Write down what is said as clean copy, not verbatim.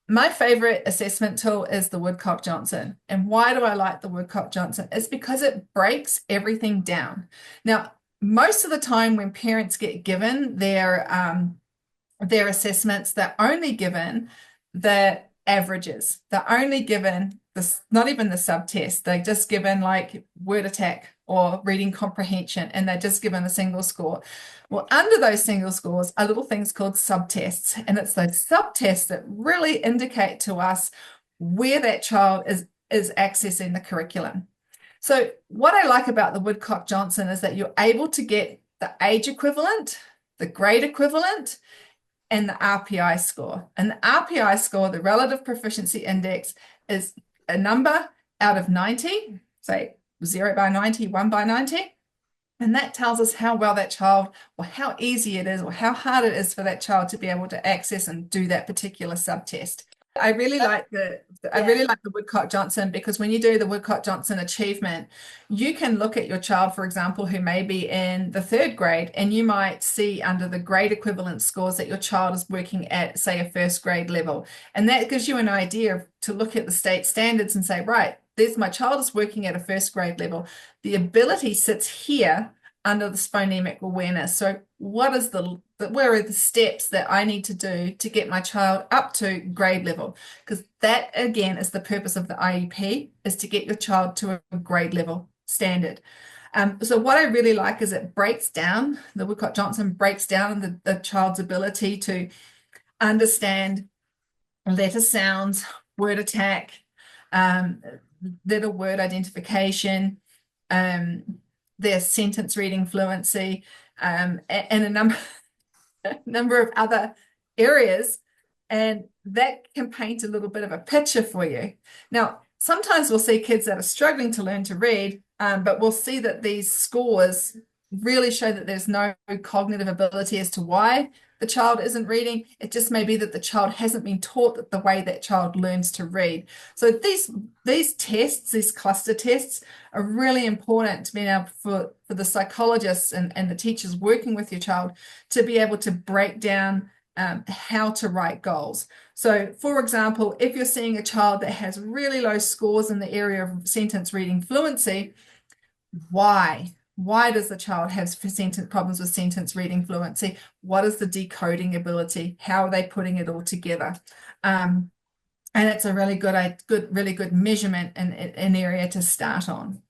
My favorite assessment tool is the Woodcock-Johnson. And why do I like the Woodcock-Johnson? It's because it breaks everything down. Now, most of the time when parents get given their assessments, they're only given the averages. They're only given this, not even the subtest. They're just given like word attack or reading comprehension, and they're just given a single score. Well, under those single scores are little things called subtests, and it's those subtests that really indicate to us where that child is accessing the curriculum. So what I like about the Woodcock-Johnson is that you're able to get the age equivalent, the grade equivalent, and the RPI score. And the RPI score, the relative proficiency index, is a number out of 90, say 0 by 90, 1 by 90. And that tells us how well that child, or how easy it is, or how hard it is for that child to be able to access and do that particular subtest. I really like the I Yeah. really like the Woodcock-Johnson because when you do the Woodcock-Johnson achievement, you can look at your child, for example, who may be in the third grade, and you might see under the grade equivalent scores that your child is working at, say, a first grade level. And that gives you an idea to look at the state standards and say, right, there's my child is working at a first grade level. The ability sits here under this phonemic awareness. So where are the steps that I need to do to get my child up to grade level? Because that again is the purpose of the IEP, is to get your child to a grade level standard. So what I really like is it breaks down, the Woodcock-Johnson breaks down the child's ability to understand letter sounds, word attack, um, letter word identification, um, their sentence reading fluency, and a number of other areas. And that can paint a little bit of a picture for you. Now, sometimes we'll see kids that are struggling to learn to read, but we'll see that these scores really show that there's no cognitive ability as to why the child isn't reading. It just may be that the child hasn't been taught the way that child learns to read. So these tests, these cluster tests, are really important to being able for the psychologists and the teachers working with your child to be able to break down how to write goals. So, for example, if you're seeing a child that has really low scores in the area of sentence reading fluency, why? Why does the child have sentence problems with sentence reading fluency? What is the decoding ability? How are they putting it all together? And it's a really good, really good measurement and an area to start on.